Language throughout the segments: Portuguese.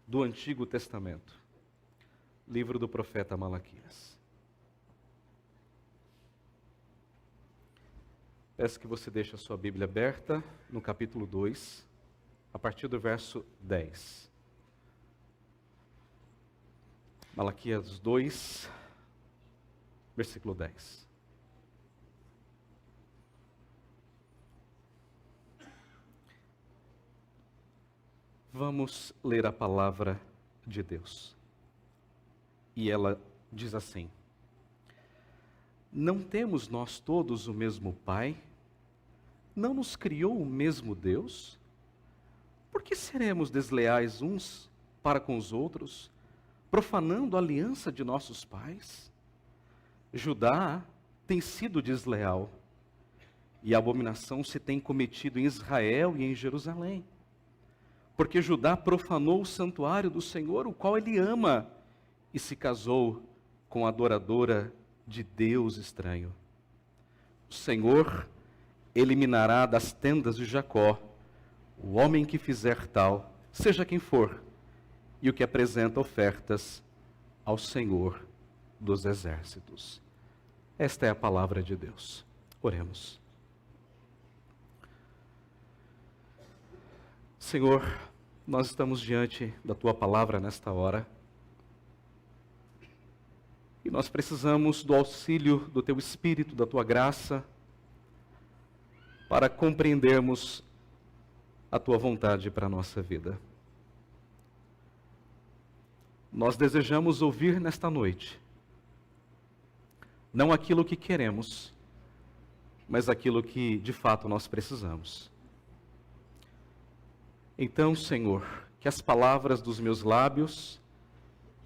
do Antigo Testamento, livro do profeta Malaquias. Peço que você deixe a sua Bíblia aberta no capítulo 2, a partir do verso 10. Malaquias 2, versículo 10. Vamos ler a palavra de Deus. E ela diz assim: Não temos nós todos o mesmo Pai? Não nos criou o mesmo Deus? Por que seremos desleais uns para com os outros, profanando a aliança de nossos pais? Judá tem sido desleal, e a abominação se tem cometido em Israel e em Jerusalém. Porque Judá profanou o santuário do Senhor, o qual ele ama, e se casou com a adoradora de Deus estranho. O Senhor eliminará das tendas de Jacó o homem que fizer tal, seja quem for, e o que apresenta ofertas ao Senhor dos exércitos. Esta é a palavra de Deus. Oremos. Senhor, nós estamos diante da Tua palavra nesta hora. E nós precisamos do auxílio do Teu Espírito, da Tua graça, para compreendermos a Tua vontade para a nossa vida. Nós desejamos ouvir nesta noite, não aquilo que queremos, mas aquilo que de fato nós precisamos. Então, Senhor, que as palavras dos meus lábios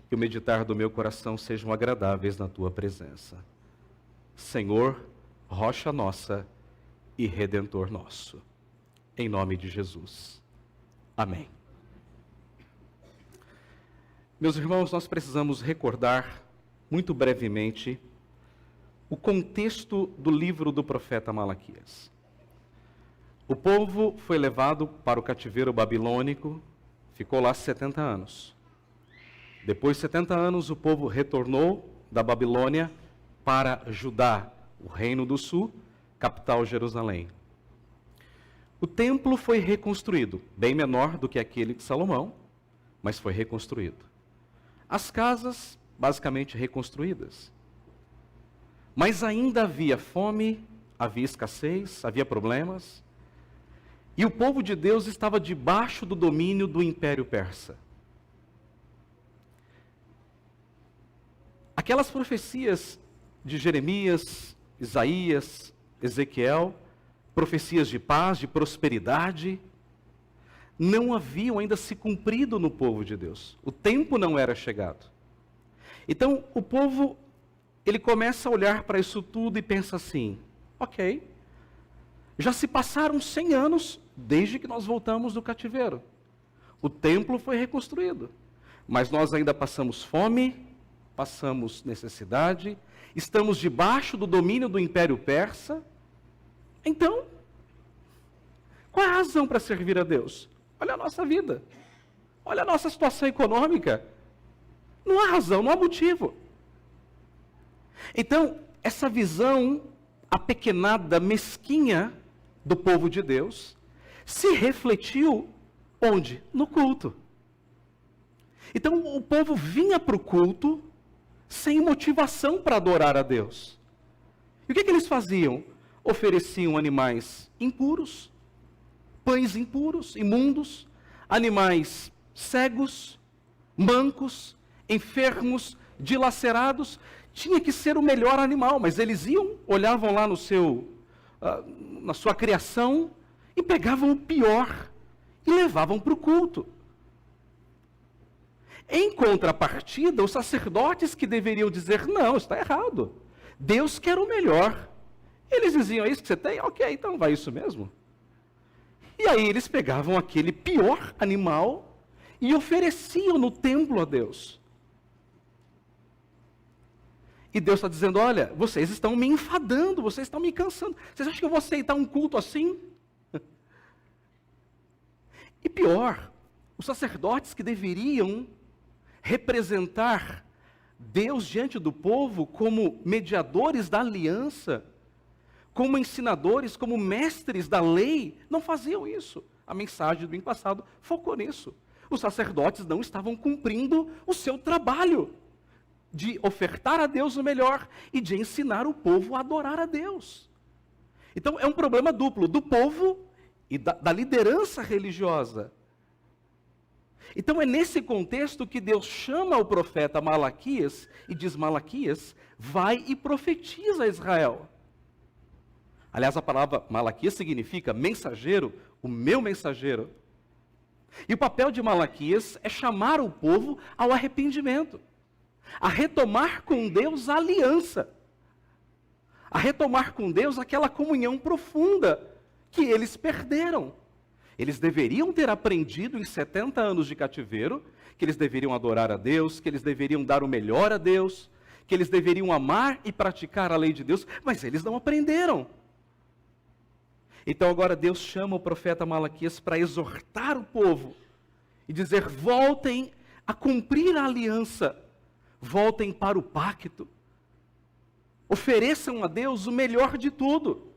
e o meditar do meu coração sejam agradáveis na Tua presença. Senhor, rocha nossa e Redentor nosso. Em nome de Jesus. Amém. Meus irmãos, nós precisamos recordar, muito brevemente, o contexto do livro do profeta Malaquias. O povo foi levado para o cativeiro babilônico, ficou lá 70 anos. Depois de 70 anos, o povo retornou da Babilônia para Judá, o reino do sul, capital Jerusalém. O templo foi reconstruído, bem menor do que aquele de Salomão, mas foi reconstruído. As casas, basicamente reconstruídas. Mas ainda havia fome, havia escassez, havia problemas. E o povo de Deus estava debaixo do domínio do Império Persa. Aquelas profecias de Jeremias, Isaías, Ezequiel, profecias de paz, de prosperidade, não haviam ainda se cumprido no povo de Deus. O tempo não era chegado. Então, o povo, ele começa a olhar para isso tudo e pensa assim: ok, já se passaram 100 anos desde que nós voltamos do cativeiro. O templo foi reconstruído, mas nós ainda passamos fome, passamos necessidade, estamos debaixo do domínio do Império Persa. Então, qual é a razão para servir a Deus? Olha a nossa vida, olha a nossa situação econômica. Não há razão, não há motivo. Então, essa visão apequenada, mesquinha do povo de Deus, se refletiu onde? No culto. Então, o povo vinha para o culto sem motivação para adorar a Deus. E o que eles faziam? Ofereciam animais impuros, pães impuros, imundos, animais cegos, mancos, enfermos, dilacerados. Tinha que ser o melhor animal, mas eles iam, olhavam lá na sua criação e pegavam o pior e levavam para o culto. Em contrapartida, os sacerdotes que deveriam dizer: não, está errado, Deus quer o melhor. Eles diziam: é isso que você tem? Ok, então vai isso mesmo. E aí eles pegavam aquele pior animal e ofereciam no templo a Deus. E Deus está dizendo: olha, vocês estão me enfadando, vocês estão me cansando. Vocês acham que eu vou aceitar um culto assim? E pior, Os sacerdotes que deveriam representar Deus diante do povo como mediadores da aliança, como ensinadores, como mestres da lei, não faziam isso. A mensagem do domingo passado focou nisso. Os sacerdotes não estavam cumprindo o seu trabalho de ofertar a Deus o melhor e de ensinar o povo a adorar a Deus. Então é um problema duplo, do povo e da liderança religiosa. Então é nesse contexto que Deus chama o profeta Malaquias e diz: Malaquias, vai e profetiza a Israel. Aliás, a palavra Malaquias significa mensageiro, o meu mensageiro. E o papel de Malaquias é chamar o povo ao arrependimento, a retomar com Deus a aliança, a retomar com Deus aquela comunhão profunda que eles perderam. Eles deveriam ter aprendido em 70 anos de cativeiro que eles deveriam adorar a Deus, que eles deveriam dar o melhor a Deus, que eles deveriam amar e praticar a lei de Deus, mas eles não aprenderam. Então agora Deus chama o profeta Malaquias para exortar o povo e dizer: voltem a cumprir a aliança, voltem para o pacto, ofereçam a Deus o melhor de tudo.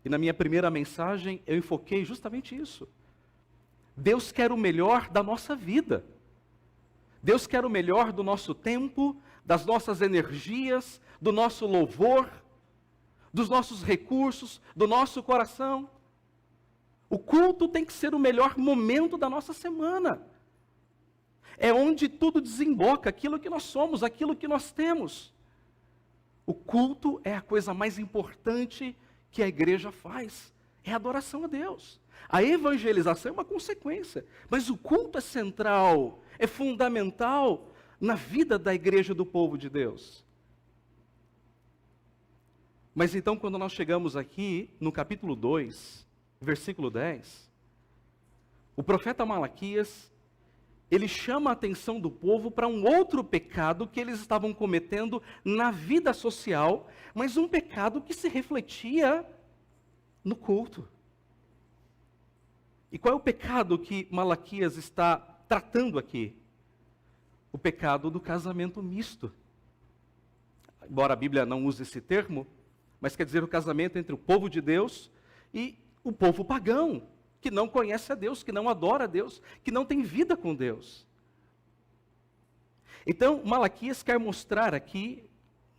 E na minha primeira mensagem eu enfoquei justamente isso. Deus quer o melhor da nossa vida. Deus quer o melhor do nosso tempo, das nossas energias, do nosso louvor, dos nossos recursos, do nosso coração. O culto tem que ser o melhor momento da nossa semana. É onde tudo desemboca, aquilo que nós somos, aquilo que nós temos. O culto é a coisa mais importante que a igreja faz, é a adoração a Deus. A evangelização é uma consequência, mas o culto é central, é fundamental na vida da igreja do povo de Deus. Mas então, quando nós chegamos aqui no capítulo 2, versículo 10, o profeta Malaquias, ele chama a atenção do povo para um outro pecado que eles estavam cometendo na vida social, mas um pecado que se refletia no culto. E qual é o pecado que Malaquias está tratando aqui? O pecado do casamento misto. Embora a Bíblia não use esse termo, mas quer dizer o casamento entre o povo de Deus e o povo pagão, que não conhece a Deus, que não adora a Deus, que não tem vida com Deus. Então, Malaquias quer mostrar aqui,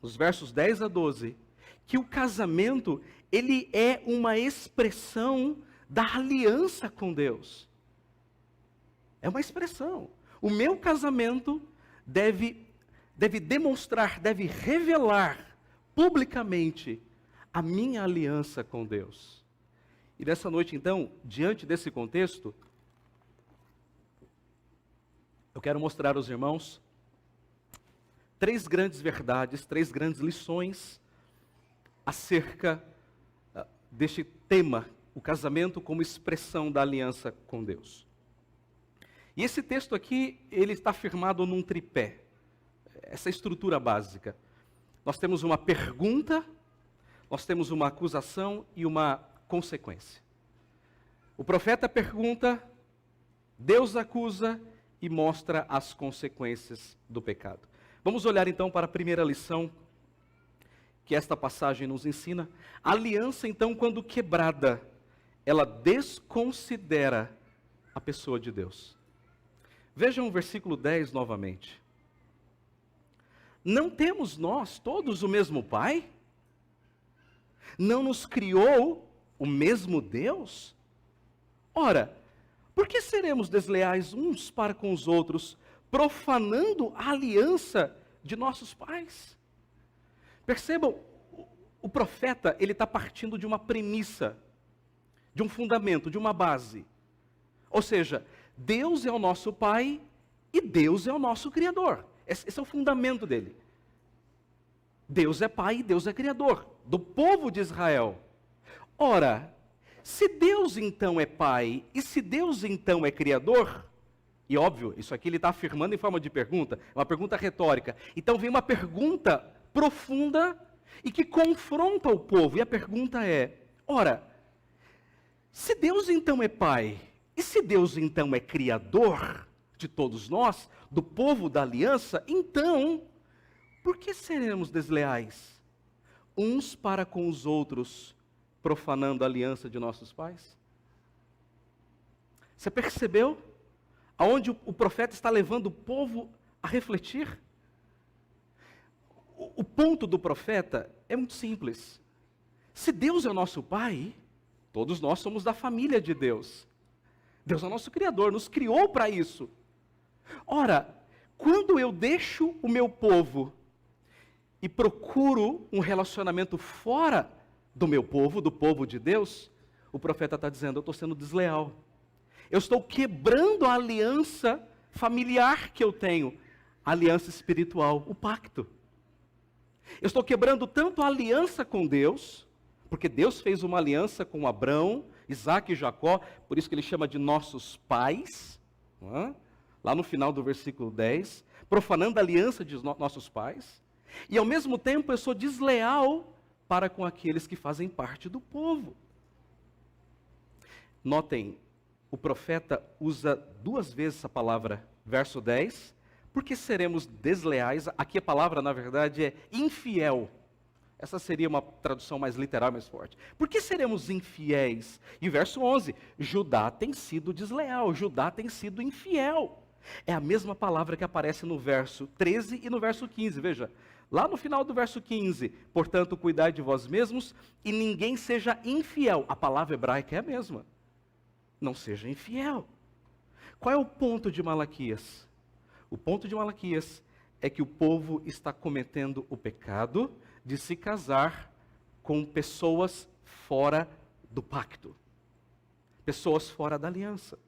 nos versos 10 a 12, que o casamento, ele é uma expressão da aliança com Deus. É uma expressão. O meu casamento deve demonstrar, deve revelar publicamente a minha aliança com Deus. E nessa noite, então, diante desse contexto, eu quero mostrar aos irmãos 3 grandes verdades, 3 grandes lições acerca deste tema, o casamento como expressão da aliança com Deus. E esse texto aqui, ele está firmado num tripé, essa estrutura básica. Nós temos uma pergunta, nós temos uma acusação e uma consequência. O profeta pergunta, Deus acusa e mostra as consequências do pecado. Vamos olhar então para a primeira lição que esta passagem nos ensina. A aliança, então, quando quebrada, ela desconsidera a pessoa de Deus. Vejam o versículo 10 novamente. Não temos nós todos o mesmo Pai? Não nos criou o mesmo Deus? Ora, por que seremos desleais uns para com os outros, profanando a aliança de nossos pais? Percebam, o profeta, ele está partindo de uma premissa, de um fundamento, de uma base. Ou seja, Deus é o nosso Pai e Deus é o nosso Criador. Esse é o fundamento dele. Deus é Pai e Deus é Criador do povo de Israel. Ora, se Deus então é Pai e se Deus então é Criador, e óbvio, isso aqui ele está afirmando em forma de pergunta, uma pergunta retórica. Então vem uma pergunta profunda e que confronta o povo. E a pergunta é, ora, se Deus então é Pai, E se Deus então é criador de todos nós, do povo da aliança, então, por que seremos desleais uns para com os outros, profanando a aliança de nossos pais? Você percebeu aonde o profeta está levando o povo a refletir? O ponto do profeta é muito simples. Se Deus é o nosso Pai, todos nós somos da família de Deus. Deus é o nosso Criador, nos criou para isso. Ora, quando eu deixo o meu povo e procuro um relacionamento fora do meu povo, do povo de Deus, o profeta está dizendo, eu estou sendo desleal. Eu estou quebrando a aliança familiar que eu tenho, a aliança espiritual, o pacto. Eu estou quebrando tanto a aliança com Deus, porque Deus fez uma aliança com Abraão, Isaac e Jacó, por isso que ele chama de nossos pais, não é? Lá no final do versículo 10, profanando a aliança de nossos pais, e ao mesmo tempo eu sou desleal para com aqueles que fazem parte do povo. Notem, o profeta usa 2 vezes essa palavra, verso 10, porque seremos desleais, aqui a palavra na verdade é infiel. Essa seria uma tradução mais literal, mais forte. Por que seremos infiéis? E verso 11, Judá tem sido desleal, Judá tem sido infiel. É a mesma palavra que aparece no verso 13 e no verso 15, veja. Lá no final do verso 15, portanto, cuidai de vós mesmos e ninguém seja infiel. A palavra hebraica é a mesma. Não seja infiel. Qual é o ponto de Malaquias? O ponto de Malaquias é que o povo está cometendo o pecado de se casar com pessoas fora do pacto. Pessoas fora da aliança.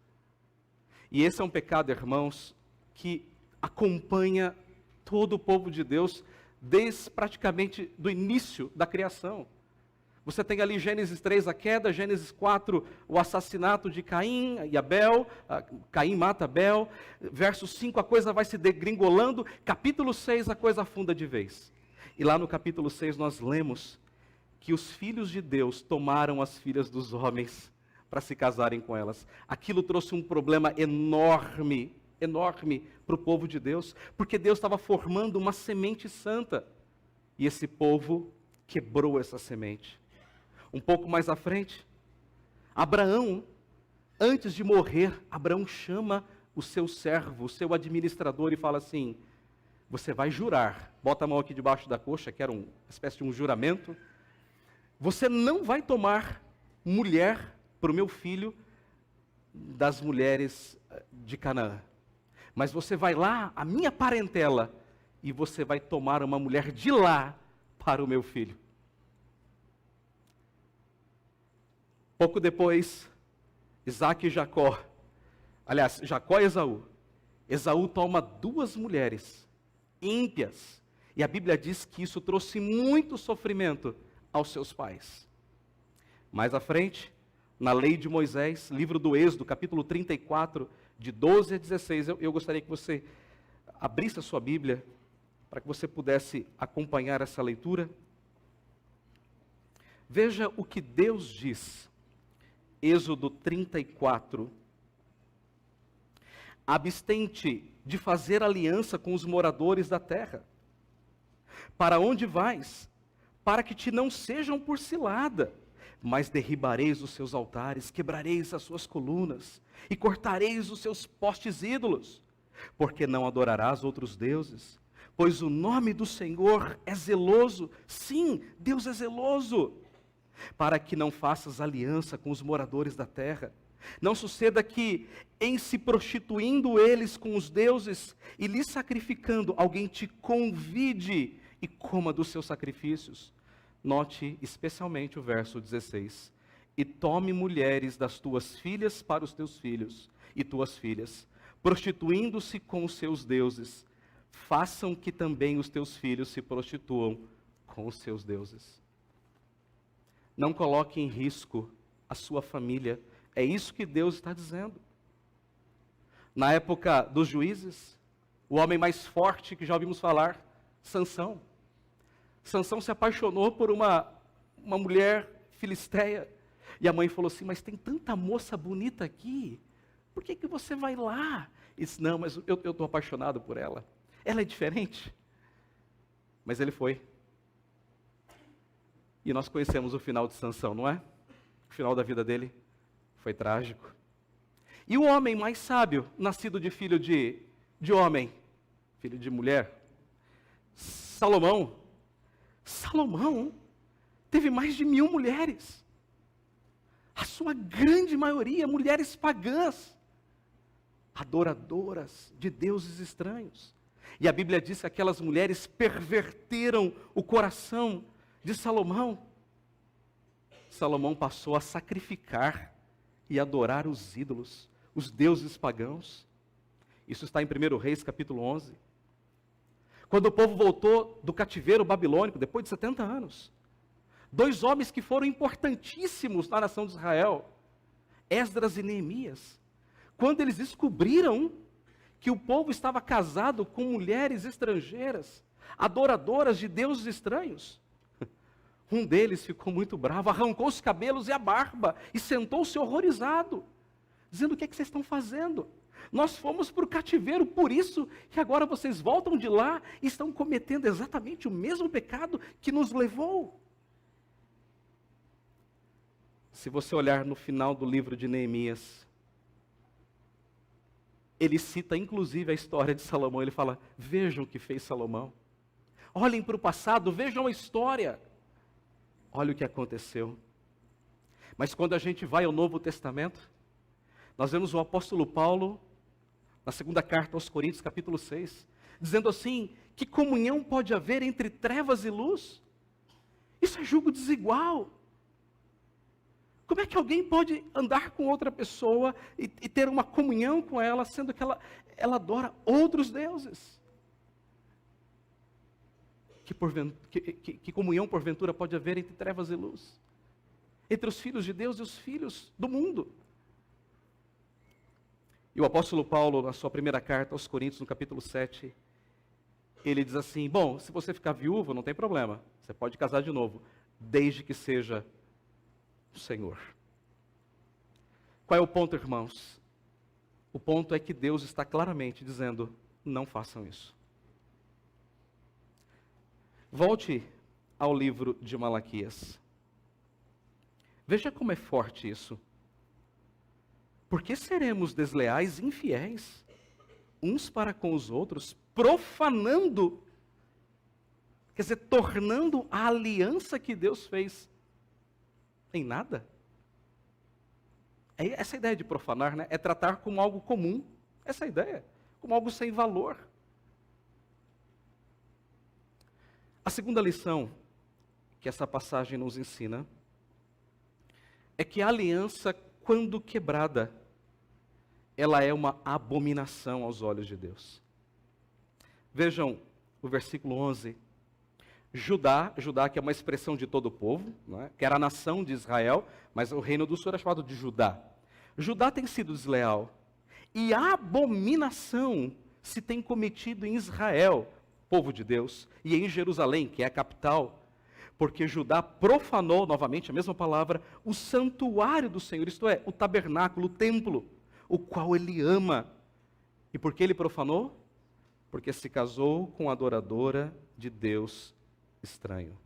E esse é um pecado, irmãos, que acompanha todo o povo de Deus desde praticamente do início da criação. Você tem ali Gênesis 3 a queda, Gênesis 4 o assassinato de Caim e Abel, Caim mata Abel, verso 5 a coisa vai se degringolando, capítulo 6 a coisa afunda de vez. E lá no capítulo 6 nós lemos que os filhos de Deus tomaram as filhas dos homens para se casarem com elas. Aquilo trouxe um problema enorme, enorme para o povo de Deus, porque Deus estava formando uma semente santa, e esse povo quebrou essa semente. Um pouco mais à frente, Abraão, antes de morrer, Abraão chama o seu servo, o seu administrador, e fala assim, você vai jurar, bota a mão aqui debaixo da coxa, que era uma espécie de um juramento, você não vai tomar mulher para o meu filho das mulheres de Canaã, mas você vai lá, a minha parentela, e você vai tomar uma mulher de lá para o meu filho. Pouco depois, Isaac e Jacó, aliás, Jacó e Esaú. Esaú toma 2 mulheres ímpias, e a Bíblia diz que isso trouxe muito sofrimento aos seus pais. Mais à frente, na lei de Moisés, livro do Êxodo, capítulo 34, de 12 a 16, eu gostaria que você abrisse a sua Bíblia, para que você pudesse acompanhar essa leitura. Veja o que Deus diz. Êxodo 34. Abstente de fazer aliança com os moradores da terra. Para onde vais? Para que te não sejam por cilada, mas derribareis os seus altares, quebrareis as suas colunas, e cortareis os seus postes ídolos, porque não adorarás outros deuses, pois o nome do Senhor é zeloso. Sim, Deus é zeloso. Para que não faças aliança com os moradores da terra. Não suceda que, em se prostituindo eles com os deuses e lhes sacrificando, alguém te convide e coma dos seus sacrifícios. Note especialmente o verso 16. E tome mulheres das tuas filhas para os teus filhos e tuas filhas, prostituindo-se com os seus deuses. Façam que também os teus filhos se prostituam com os seus deuses. Não coloque em risco a sua família. É isso que Deus está dizendo. Na época dos juízes, o homem mais forte que já ouvimos falar, Sansão. Sansão se apaixonou por uma mulher filisteia. E a mãe falou assim, mas tem tanta moça bonita aqui. por que você vai lá? Ele disse, não, mas eu estou apaixonado por ela. Ela é diferente. Mas ele foi. E nós conhecemos o final de Sansão, não é? O final da vida dele foi trágico. E o homem mais sábio, nascido de filho de homem, filho de mulher, Salomão. Salomão teve mais de 1000 mulheres. A sua grande maioria, mulheres pagãs, adoradoras de deuses estranhos. E a Bíblia diz que aquelas mulheres perverteram o coração de Salomão. Salomão passou a sacrificar e adorar os ídolos, os deuses pagãos. Isso está em 1 Reis, capítulo 11. Quando o povo voltou do cativeiro babilônico, depois de 70 anos, 2 homens que foram importantíssimos na nação de Israel, Esdras e Neemias, quando eles descobriram que o povo estava casado com mulheres estrangeiras, adoradoras de deuses estranhos, um deles ficou muito bravo, arrancou os cabelos e a barba e sentou-se horrorizado, dizendo: o que é que vocês estão fazendo? Nós fomos para o cativeiro por isso, e agora vocês voltam de lá e estão cometendo exatamente o mesmo pecado que nos levou. Se você olhar no final do livro de Neemias, ele cita inclusive a história de Salomão. Ele fala: vejam o que fez Salomão. Olhem para o passado, vejam a história. Olha o que aconteceu. Mas quando a gente vai ao Novo Testamento, nós vemos o apóstolo Paulo, na segunda carta aos Coríntios, capítulo 6, dizendo assim: que comunhão pode haver entre trevas e luz? Isso é julgo desigual. Como é que alguém pode andar com outra pessoa e ter uma comunhão com ela, sendo que ela adora outros deuses? Que comunhão, porventura, pode haver entre trevas e luz? Entre os filhos de Deus e os filhos do mundo? E o apóstolo Paulo, na sua primeira carta aos Coríntios, no capítulo 7, ele diz assim: bom, se você ficar viúvo, não tem problema, você pode casar de novo, desde que seja o Senhor. Qual é o ponto, irmãos? O ponto é que Deus está claramente dizendo: não façam isso. Volte ao livro de Malaquias. Veja como é forte isso. Por que seremos desleais e infiéis, uns para com os outros, profanando, quer dizer, tornando a aliança que Deus fez em nada? Essa ideia de profanar, né? É tratar como algo comum, essa ideia, como algo sem valor. A segunda lição que essa passagem nos ensina é que a aliança, quando quebrada, ela é uma abominação aos olhos de Deus. Vejam o versículo 11. Judá que é uma expressão de todo o povo, não é? Que era a nação de Israel, mas o reino do sul era chamado de Judá. Judá tem sido desleal, e a abominação se tem cometido em Israel, povo de Deus, e em Jerusalém, que é a capital, porque Judá profanou, novamente a mesma palavra, o santuário do Senhor, isto é, o tabernáculo, o templo, o qual ele ama. E por que ele profanou? Porque se casou com a adoradora de Deus estranho.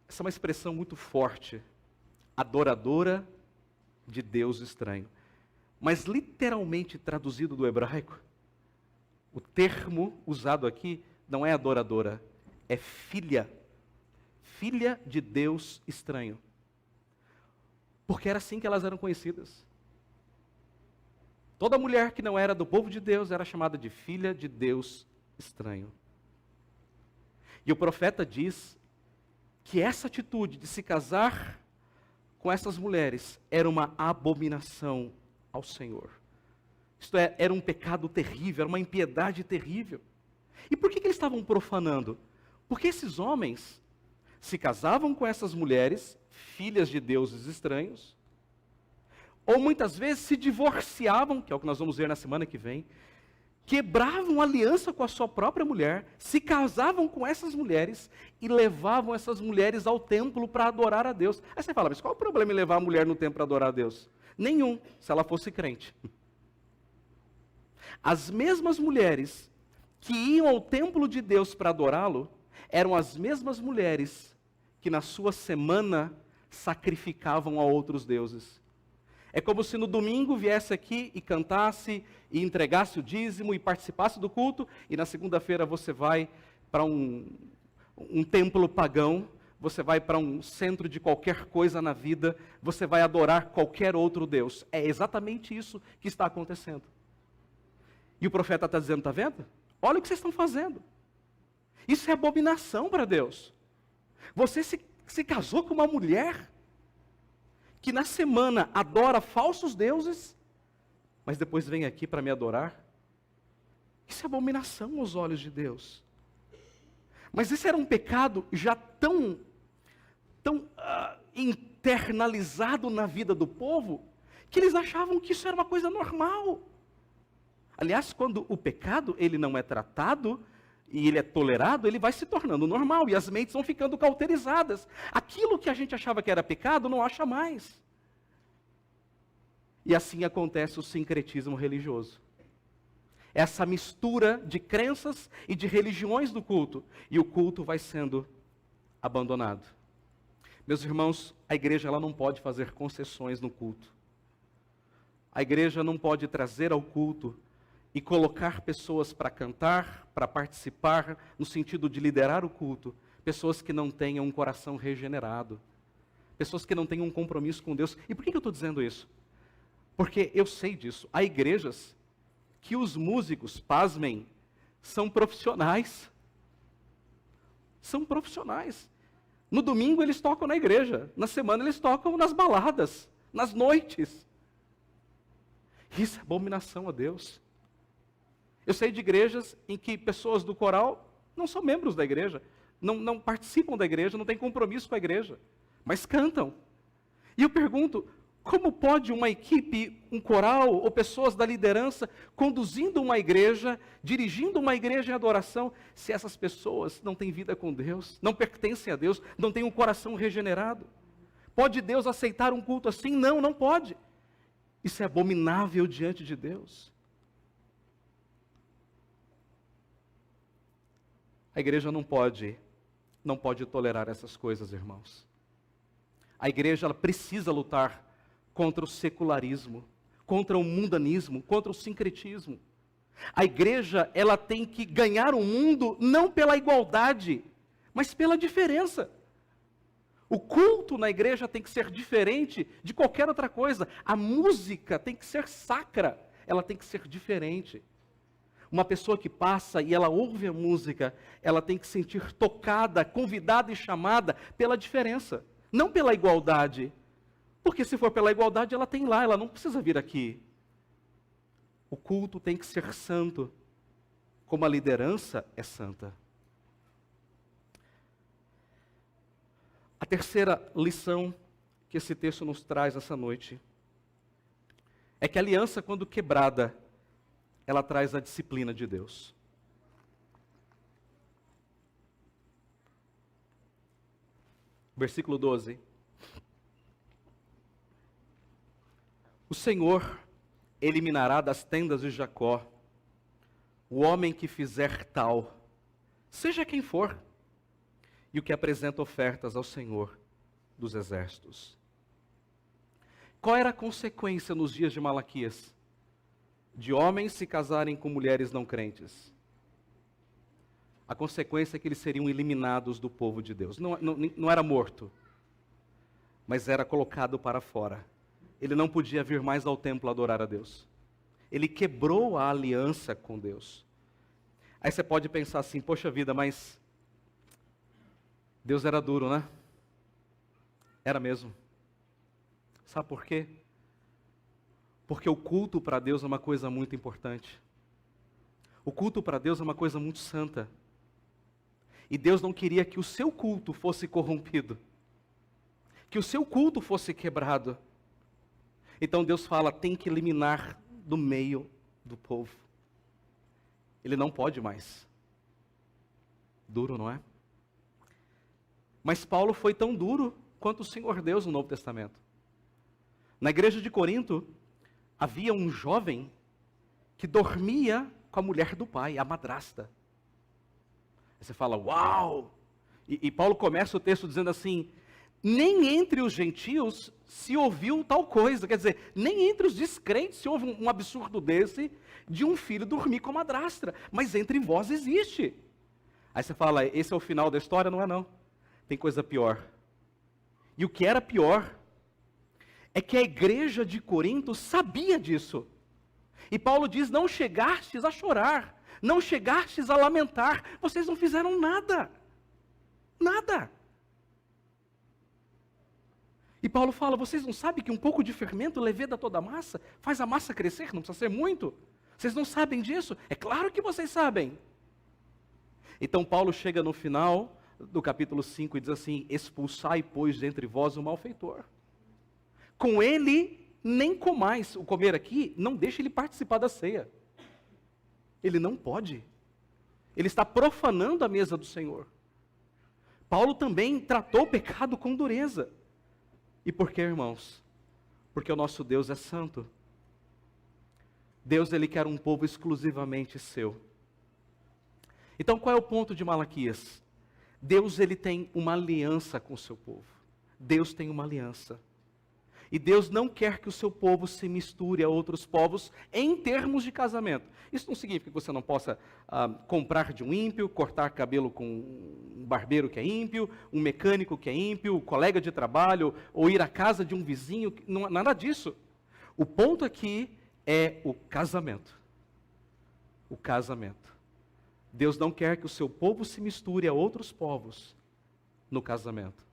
Essa é uma expressão muito forte, adoradora de Deus estranho. Mas literalmente traduzido do hebraico, o termo usado aqui não é adoradora, é filha. Filha de Deus estranho. Porque era assim que elas eram conhecidas. Toda mulher que não era do povo de Deus era chamada de filha de Deus estranho. E o profeta diz que essa atitude de se casar com essas mulheres era uma abominação ao Senhor. Isto é, era um pecado terrível, era uma impiedade terrível. E por que eles estavam profanando? Porque esses homens se casavam com essas mulheres, filhas de deuses estranhos, ou muitas vezes se divorciavam, que é o que nós vamos ver na semana que vem, quebravam aliança com a sua própria mulher, se casavam com essas mulheres e levavam essas mulheres ao templo para adorar a Deus. Aí você fala, mas qual o problema em levar a mulher no templo para adorar a Deus? Nenhum, se ela fosse crente. As mesmas mulheres que iam ao templo de Deus para adorá-lo, eram as mesmas mulheres que na sua semana sacrificavam a outros deuses. É como se no domingo viesse aqui e cantasse, e entregasse o dízimo, e participasse do culto, e na segunda-feira você vai para um templo pagão, você vai para um centro de qualquer coisa na vida, você vai adorar qualquer outro Deus. É exatamente isso que está acontecendo. E o profeta está dizendo, está vendo? Olha o que vocês estão fazendo. Isso é abominação para Deus. Você se casou com uma mulher que na semana adora falsos deuses, mas depois vem aqui para me adorar. Isso é abominação aos olhos de Deus. Mas esse era um pecado já tão internalizado na vida do povo, que eles achavam que isso era uma coisa normal. Aliás, quando o pecado ele não é tratado e ele é tolerado, ele vai se tornando normal e as mentes vão ficando cauterizadas. Aquilo que a gente achava que era pecado, não acha mais. E assim acontece o sincretismo religioso. Essa mistura de crenças e de religiões do culto. E o culto vai sendo abandonado. Meus irmãos, a igreja ela não pode fazer concessões no culto. A igreja não pode trazer ao culto e colocar pessoas para cantar, para participar, no sentido de liderar o culto, pessoas que não tenham um coração regenerado, pessoas que não tenham um compromisso com Deus. E por que eu estou dizendo isso? Porque eu sei disso. Há igrejas que os músicos, pasmem, são profissionais. São profissionais. No domingo eles tocam na igreja, na semana eles tocam nas baladas, nas noites. Isso é abominação a Deus. Eu sei de igrejas em que pessoas do coral não são membros da igreja, não participam da igreja, não têm compromisso com a igreja, mas cantam. E eu pergunto, como pode uma equipe, um coral ou pessoas da liderança conduzindo uma igreja, dirigindo uma igreja em adoração, se essas pessoas não têm vida com Deus, não pertencem a Deus, não têm um coração regenerado? Pode Deus aceitar um culto assim? Não, não pode. Isso é abominável diante de Deus. A igreja não pode tolerar essas coisas, irmãos. A igreja ela precisa lutar contra o secularismo, contra o mundanismo, contra o sincretismo. A igreja ela tem que ganhar o mundo não pela igualdade, mas pela diferença. O culto na igreja tem que ser diferente de qualquer outra coisa. A música tem que ser sacra, ela tem que ser diferente. Uma pessoa que passa e ela ouve a música, ela tem que sentir tocada, convidada e chamada pela diferença, não pela igualdade. Porque se for pela igualdade, ela tem lá, ela não precisa vir aqui. O culto tem que ser santo, como a liderança é santa. A terceira lição que esse texto nos traz essa noite é que a aliança, quando quebrada, ela traz a disciplina de Deus. Versículo 12. O Senhor eliminará das tendas de Jacó o homem que fizer tal, seja quem for, e o que apresenta ofertas ao Senhor dos exércitos. Qual era a consequência nos dias de Malaquias? De homens se casarem com mulheres não crentes. A consequência é que eles seriam eliminados do povo de Deus. Não era morto, mas era colocado para fora. Ele não podia vir mais ao templo adorar a Deus. Ele quebrou a aliança com Deus. Aí você pode pensar assim, poxa vida, mas Deus era duro, né? Era mesmo. Sabe por quê? Porque o culto para Deus é uma coisa muito importante. O culto para Deus é uma coisa muito santa. E Deus não queria que o seu culto fosse corrompido. Que o seu culto fosse quebrado. Então Deus fala, tem que eliminar do meio do povo. ele não pode mais. Duro, não é? Mas Paulo foi tão duro quanto o Senhor Deus no Novo Testamento. Na igreja de Corinto, havia um jovem que dormia com a mulher do pai, a madrasta. Aí você fala, uau! E Paulo começa o texto dizendo assim, nem entre os gentios se ouviu tal coisa. Quer dizer, nem entre os descrentes se ouve um absurdo desse de um filho dormir com a madrasta. Mas entre vós existe. Aí você fala, esse é o final da história? Não é não. Tem coisa pior. E o que era pior é que a igreja de Corinto sabia disso. E Paulo diz, não chegastes a chorar, não chegastes a lamentar, vocês não fizeram nada. Nada. E Paulo fala, vocês não sabem que um pouco de fermento leveda toda a massa? Faz a massa crescer, não precisa ser muito. Vocês não sabem disso? É claro que vocês sabem. Então Paulo chega no final do capítulo 5 e diz assim, expulsai, pois, de entre vós o malfeitor. Com ele, nem comais. O comer aqui, não deixa ele participar da ceia. Ele não pode. Ele está profanando a mesa do Senhor. Paulo também tratou o pecado com dureza. E por quê, irmãos? Porque o nosso Deus é santo. Deus, ele quer um povo exclusivamente seu. Então, qual é o ponto de Malaquias? Deus, ele tem uma aliança com o seu povo. Deus tem uma aliança. E Deus não quer que o seu povo se misture a outros povos em termos de casamento. Isso não significa que você não possa comprar de um ímpio, cortar cabelo com um barbeiro que é ímpio, um mecânico que é ímpio, um colega de trabalho, ou ir à casa de um vizinho, não, nada disso. O ponto aqui é o casamento. O casamento. Deus não quer que o seu povo se misture a outros povos no casamento.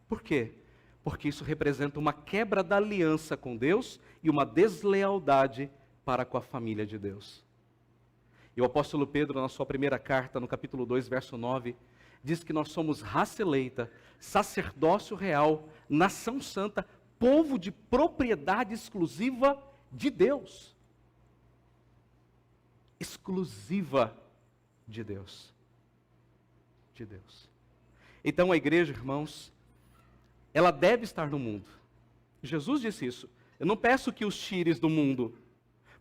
Por quê? Porque isso representa uma quebra da aliança com Deus e uma deslealdade para com a família de Deus. E o apóstolo Pedro, na sua primeira carta, no capítulo 2, verso 9, diz que nós somos raça eleita, sacerdócio real, nação santa, povo de propriedade exclusiva de Deus. Exclusiva de Deus. De Deus. Então a igreja, irmãos, ela deve estar no mundo. Jesus disse isso. Eu não peço que os tires do mundo,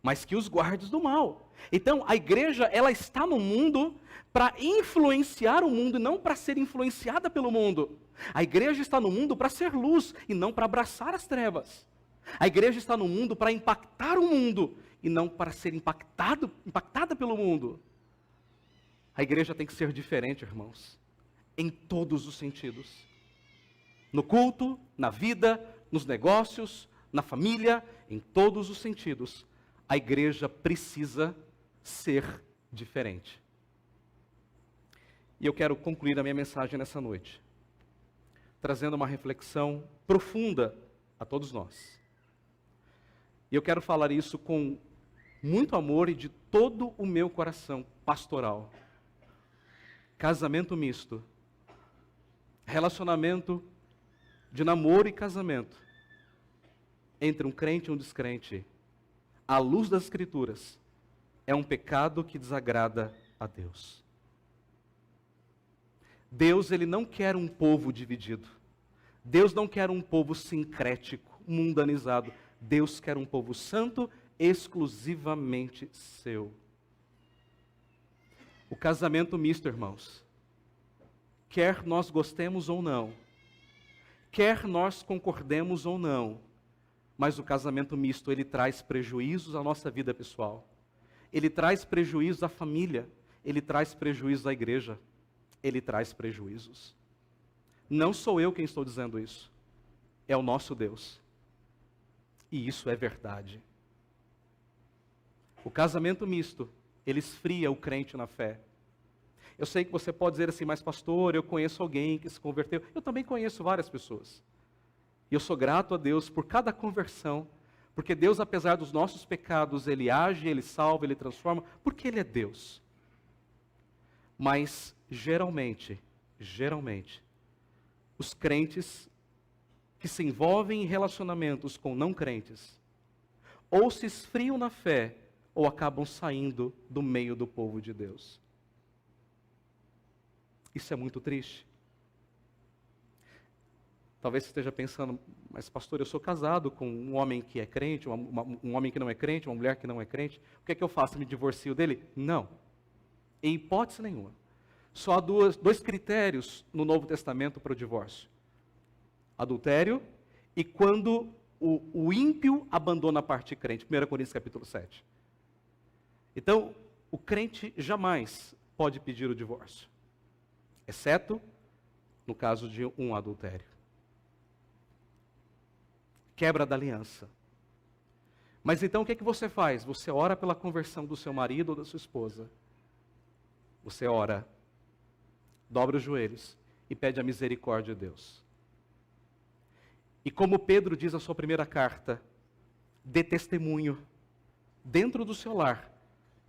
mas que os guardes do mal. Então, a igreja, ela está no mundo para influenciar o mundo e não para ser influenciada pelo mundo. A igreja está no mundo para ser luz e não para abraçar as trevas. A igreja está no mundo para impactar o mundo e não para ser impactada pelo mundo. A igreja tem que ser diferente, irmãos, em todos os sentidos. No culto, na vida, nos negócios, na família, em todos os sentidos, a igreja precisa ser diferente. E eu quero concluir a minha mensagem nessa noite, trazendo uma reflexão profunda a todos nós. E eu quero falar isso com muito amor e de todo o meu coração pastoral. Casamento misto, relacionamento de namoro e casamento entre um crente e um descrente, à luz das Escrituras, é um pecado que desagrada a Deus. Deus, ele não quer um povo dividido. Deus não quer um povo sincrético, mundanizado. Deus quer um povo santo, exclusivamente seu. O casamento misto, irmãos, quer nós gostemos ou não, quer nós concordemos ou não, mas o casamento misto, ele traz prejuízos à nossa vida pessoal. Ele traz prejuízos à família. Ele traz prejuízos à igreja. Ele traz prejuízos. Não sou eu quem estou dizendo isso. É o nosso Deus. E isso é verdade. O casamento misto, ele esfria o crente na fé. Eu sei que você pode dizer assim, mas pastor, eu conheço alguém que se converteu. Eu também conheço várias pessoas. E eu sou grato a Deus por cada conversão, porque Deus, apesar dos nossos pecados, ele age, ele salva, ele transforma, porque ele é Deus. Mas, geralmente, os crentes que se envolvem em relacionamentos com não crentes, ou se esfriam na fé, ou acabam saindo do meio do povo de Deus. Isso é muito triste. Talvez você esteja pensando, mas pastor, eu sou casado com um homem que é crente, um homem que não é crente, uma mulher que não é crente, o que é que eu faço? Me divorcio dele? Não. Em hipótese nenhuma. Só há dois critérios no Novo Testamento para o divórcio. Adultério e quando o ímpio abandona a parte crente. 1 Coríntios capítulo 7. Então, o crente jamais pode pedir o divórcio, exceto no caso de um adultério. Quebra da aliança. Mas então o que é que você faz? Você ora pela conversão do seu marido ou da sua esposa. Você ora, dobra os joelhos e pede a misericórdia de Deus. E como Pedro diz na sua primeira carta, dê testemunho dentro do seu lar,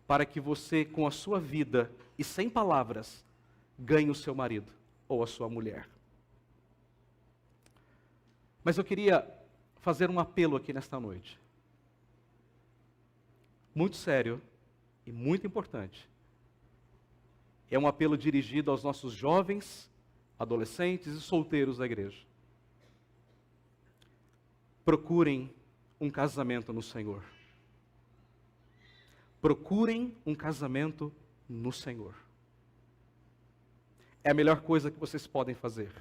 para que você, com a sua vida e sem palavras, ganhe o seu marido ou a sua mulher. Mas eu queria fazer um apelo aqui nesta noite. Muito sério e muito importante. É um apelo dirigido aos nossos jovens, adolescentes e solteiros da igreja. Procurem um casamento no Senhor. Procurem um casamento no Senhor. É a melhor coisa que vocês podem fazer.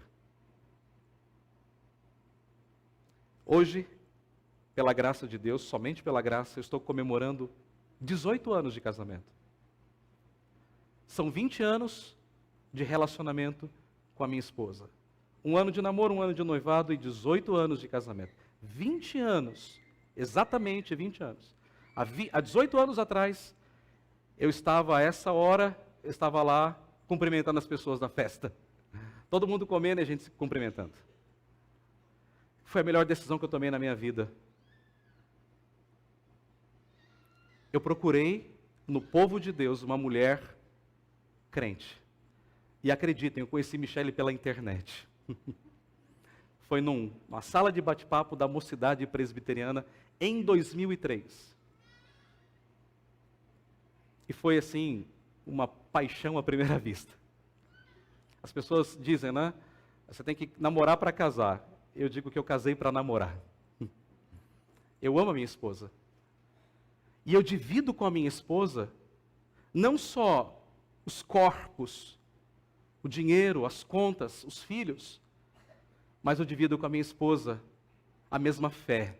Hoje, pela graça de Deus, somente pela graça, eu estou comemorando 18 anos de casamento. São 20 anos de relacionamento com a minha esposa. 1 ano de namoro, 1 ano de noivado e 18 anos de casamento. 20 anos, exatamente 20 anos. Há 18 anos atrás, eu estava a essa hora, eu estava lá cumprimentando as pessoas na festa. Todo mundo comendo e a gente se cumprimentando. Foi a melhor decisão que eu tomei na minha vida. Eu procurei no povo de Deus uma mulher crente. E acreditem, eu conheci Michele pela internet. Foi numa sala de bate-papo da Mocidade Presbiteriana em 2003. E foi assim, uma paixão à primeira vista. As pessoas dizem, né? Você tem que namorar para casar. Eu digo que eu casei para namorar. Eu amo a minha esposa. E eu divido com a minha esposa não só os corpos, o dinheiro, as contas, os filhos, mas eu divido com a minha esposa a mesma fé,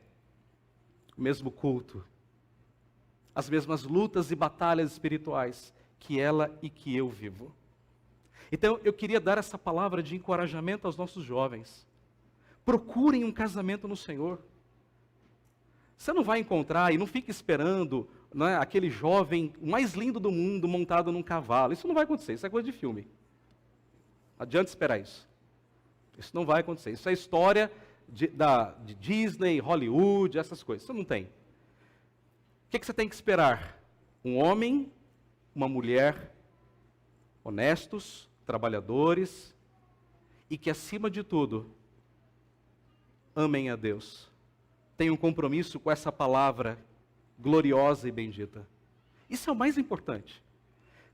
o mesmo culto, as mesmas lutas e batalhas espirituais que ela e que eu vivo. Então, eu queria dar essa palavra de encorajamento aos nossos jovens. Procurem um casamento no Senhor. Você não vai encontrar, e não fique esperando, né, aquele jovem mais lindo do mundo montado num cavalo. Isso não vai acontecer, isso é coisa de filme. Não adianta esperar isso. Isso não vai acontecer. Isso é história de Disney, Hollywood, essas coisas. Isso não tem. O que você tem que esperar? Um homem, uma mulher, honestos, trabalhadores, e que, acima de tudo, amem a Deus. Tenham um compromisso com essa palavra gloriosa e bendita. Isso é o mais importante.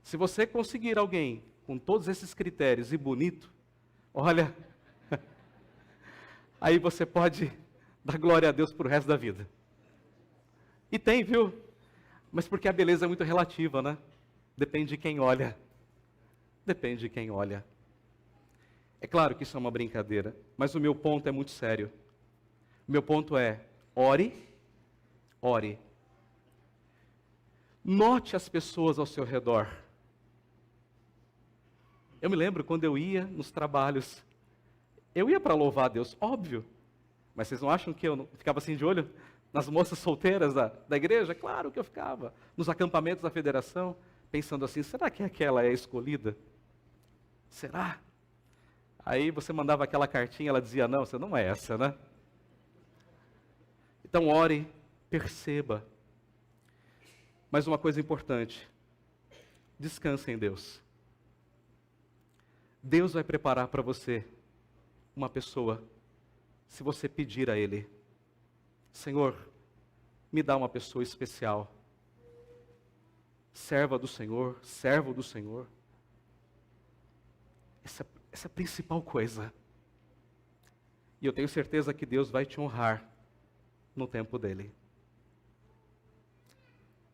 Se você conseguir alguém com todos esses critérios e bonito, olha, aí você pode dar glória a Deus para o resto da vida. E tem, viu? Mas porque a beleza é muito relativa, né? Depende de quem olha. Depende de quem olha. É claro que isso é uma brincadeira, mas o meu ponto é muito sério. O meu ponto é, ore, ore. Note as pessoas ao seu redor. Eu me lembro quando eu ia nos trabalhos, eu ia para louvar a Deus, óbvio. Mas vocês não acham que eu não ficava assim de olho nas moças solteiras da igreja? Claro que eu ficava. Nos acampamentos da federação, pensando assim, será que aquela é a escolhida? Será? Aí você mandava aquela cartinha, ela dizia, não, você não é essa, né? Então ore, perceba. Mas uma coisa importante, descanse em Deus. Deus vai preparar para você uma pessoa, se você pedir a Ele, Senhor, me dá uma pessoa especial. serva do Senhor, servo do Senhor. Essa é a principal coisa. E eu tenho certeza que Deus vai te honrar no tempo dele.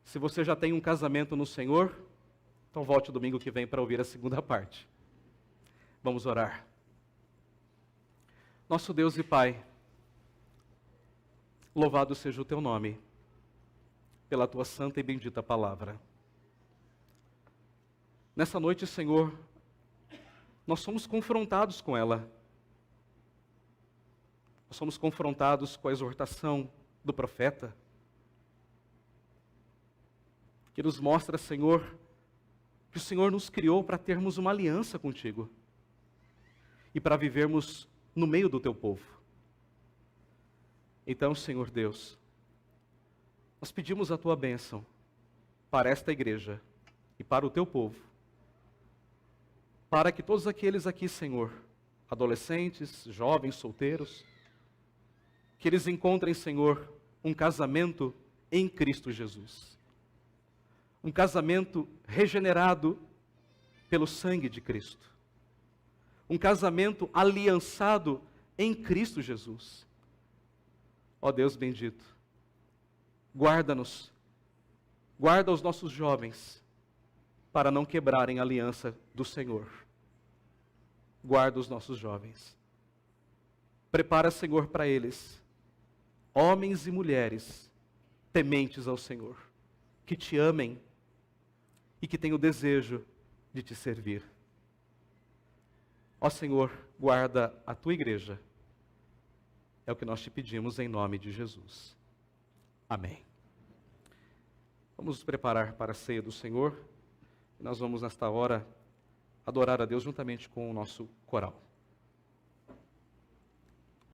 Se você já tem um casamento no Senhor, então volte domingo que vem para ouvir a segunda parte. Vamos orar. Nosso Deus e Pai, louvado seja o teu nome, pela tua santa e bendita palavra. Nessa noite, Senhor, nós somos confrontados com ela. Nós somos confrontados com a exortação do profeta, que nos mostra, Senhor, que o Senhor nos criou para termos uma aliança contigo e para vivermos no meio do teu povo. Então, Senhor Deus, nós pedimos a tua bênção para esta igreja e para o teu povo, para que todos aqueles aqui, Senhor, adolescentes, jovens, solteiros, que eles encontrem, Senhor, um casamento em Cristo Jesus. Um casamento regenerado pelo sangue de Cristo. Um casamento aliançado em Cristo Jesus. Ó Deus bendito, guarda-nos, guarda os nossos jovens, para não quebrarem a aliança do Senhor. Guarda os nossos jovens. Prepara, Senhor, para eles, homens e mulheres tementes ao Senhor, que te amem e que tenham o desejo de te servir. Ó Senhor, guarda a tua igreja. É o que nós te pedimos em nome de Jesus. Amém. Vamos nos preparar para a ceia do Senhor. Nós vamos, nesta hora, adorar a Deus juntamente com o nosso coral.